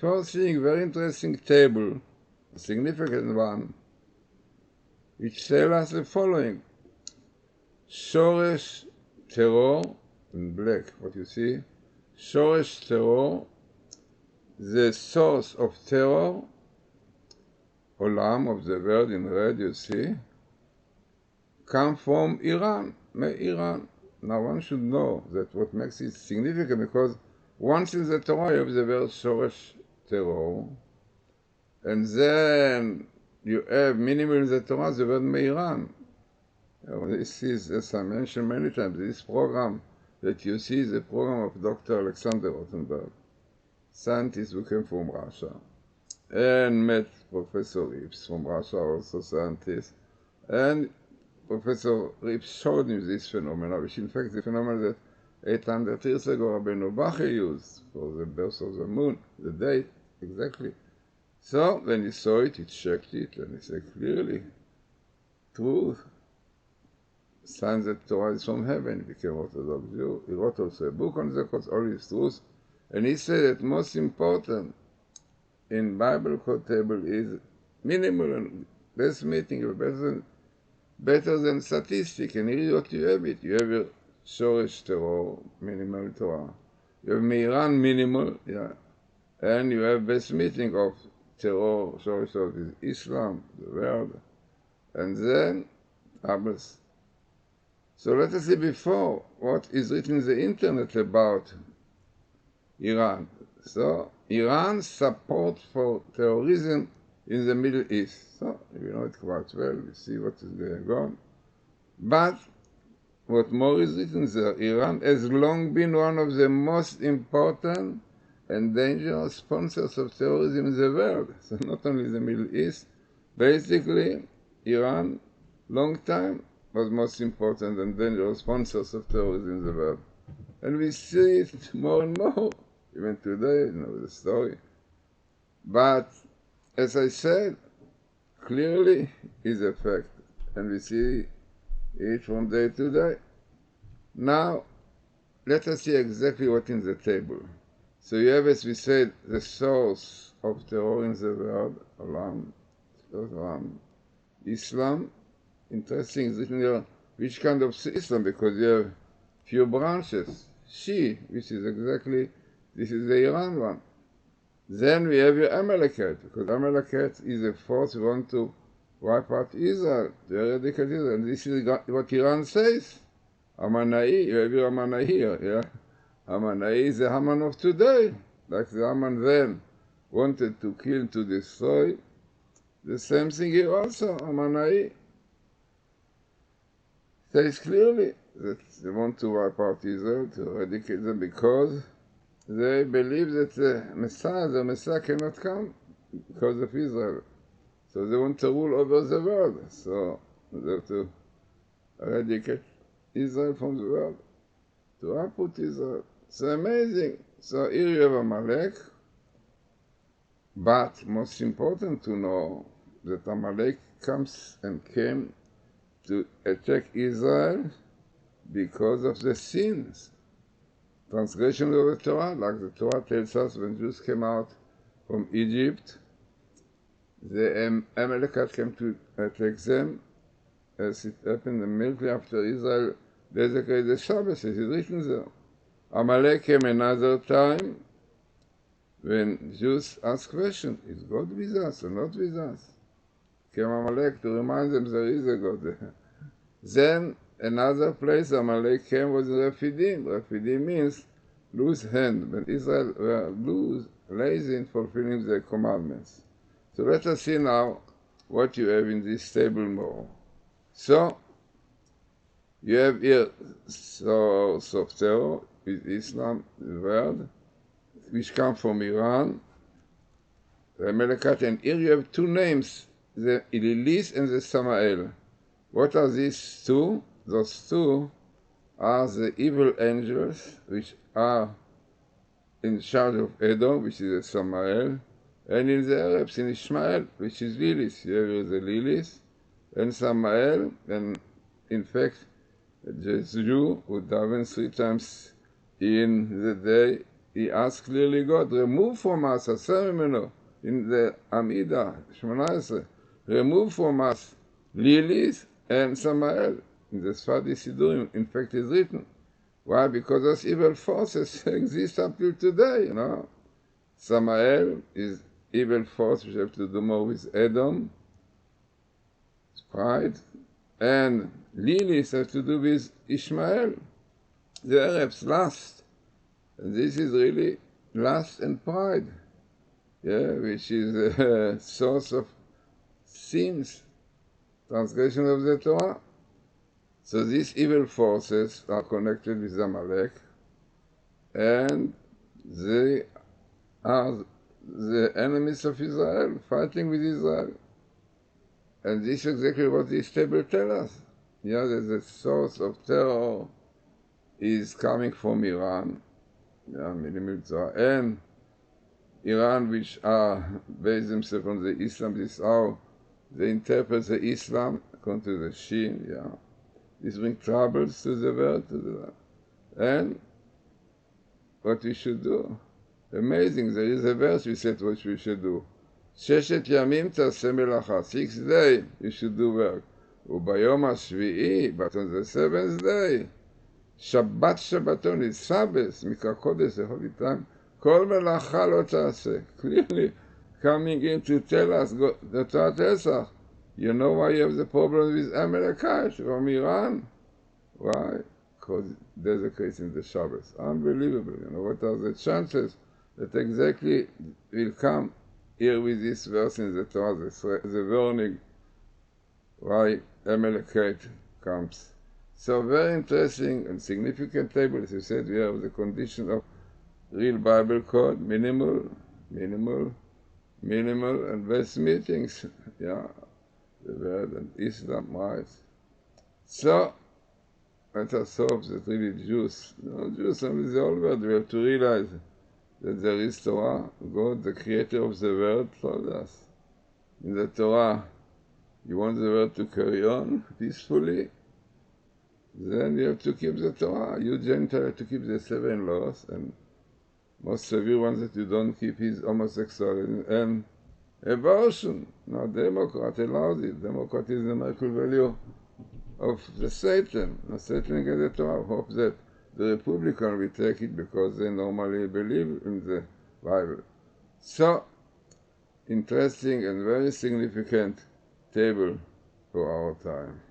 before seeing very interesting table, a significant one, which tells us the following. Shoresh terror, in black, what you see, Shoresh terror, the source of terror, Olam of the word in red, you see, come from Iran, Iran. Now one should know that what makes it significant, because once in the Torah you have the word Shoresh terror, and then you have minimal in the Torah the word Meiran. This is, as I mentioned many times, this program that you see is a program of Dr. Alexander Rothenberg, scientist who came from Russia, and met Professor Rips from Russia, also scientist, and Professor Rips showed him this phenomenon, which in fact the phenomenon that 800 years ago Rabbeinu Bachya used for the birth of the moon, the date, exactly. So when he saw it, he checked it, and he said clearly, truth. Signs that Torah is from heaven. He became Orthodox Jew. He wrote also a book on the Quds, all his truths. And he said that most important in Bible code table is minimal and best meeting, better than statistic. And here what you have it. You have your Shoresh terror, minimal Torah. You have Meiran, minimal, yeah. And you have best meeting of terror, Shoresh terror is Islam, the world. And then Abbas. So let us see before what is written in the internet about Iran. So Iran support for terrorism in the Middle East. So you know it quite well, you see what is going on. But what more is written there, Iran has long been one of the most important and dangerous sponsors of terrorism in the world. So not only the Middle East, basically Iran, long time, was most important and dangerous sponsors of terrorism in the world. And we see it more and more, even today, you know the story. But, as I said, clearly is a fact, and we see it from day to day. Now, let us see exactly what in the table. So you have, as we said, the source of terror in the world, Islam. Interesting is written here, which kind of Islam, because you have few branches. Shi, which is exactly, this is the Iran one. Then we have your Amalekite, because Amalekite is a force who want to wipe out Israel, to eradicate Israel, and this is what Iran says. Hamanai, you have your Hamanai here, yeah? Hamanai is the Haman of today, like the Haman then wanted to kill, to destroy. The same thing here also, Hamanai says clearly that they want to wipe out Israel, to eradicate them, because they believe that the Messiah cannot come because of Israel. So they want to rule over the world. So they have to eradicate Israel from the world, to uproot Israel. So amazing. So here you have Amalek, but most important to know that Amalek came to attack Israel because of the sins, transgression of the Torah, like the Torah tells us when Jews came out from Egypt, the Amalekites came to attack them, as it happened immediately after Israel desecrated the Shabbos, as is written there. Amalek came another time when Jews asked questions, is God with us or not with us? Came Amalek to remind them there is a God. Then another place Amalek came was Rephidim. Rephidim means loose hand, when Israel were lazy in fulfilling their commandments. So let us see now what you have in this table more. So you have here source of terror with Islam, the word, which come from Iran, the Amalekite, and here you have two names, the Ililis and the Samael. What are these two? Those two are the evil angels which are in charge of Edom, which is the Samael, and in the Arabs, in Ishmael, which is Lilith. Here is the Lilith, and Samael, and in fact, the Jew who davens 3 times in the day he asked clearly God, remove from us, הסר ממנו, in the Amida, 18, remove from us lilies and Samael. In the Sfadi Sidurim, in fact, is written. Why? Because those evil forces exist up till today, you know. Samael is evil force which have to do more with Edom, pride, and lilies have to do with Ishmael, the Arabs, lust. And this is really lust and pride, which is a source of sins, transgression of the Torah. So these evil forces are connected with Amalek, and they are the enemies of Israel, fighting with Israel. And this is exactly what this table tells us. That the source of terror is coming from Iran, and Iran, which are based themselves on the Islam. This is how they interpret the Islam, according to the Shin, This brings troubles to the world, and what we should do. Amazing, there is a verse we said what we should do. Sheshet yamim taseh melacha, 6 days you should do work. Ubayom hashvi'i, but on the 7th day, Shabbat Shabbaton is Sabbath, Mikra Kodesh, the holy time. Kol melacha lo taseh. Clearly coming in to tell us, the Torah tells us, you know why you have the problem with Amalekites from Iran? Why? Because desecrates in the Shabbos. Unbelievable. What are the chances that exactly will come here with this verse in the Torah, the warning why Amalekite comes. So very interesting and significant table. As you said, we have the condition of real Bible code, minimal, and best meetings. The word and Islam, right? So, let us hope that really Jews, Jews and the whole world, we have to realize that there is Torah. God, the creator of the world, told us. In the Torah, you want the world to carry on peacefully, then you have to keep the Torah. You Gentile have to keep the 7 laws, and most severe ones that you don't keep is homosexuality and abortion. Now, Democrat allows it. Democrat is the Michael value of the Satan. Now, Satan gets the Torah. Hope that the Republican will take it because they normally believe in the Bible. So, interesting and very significant table for our time.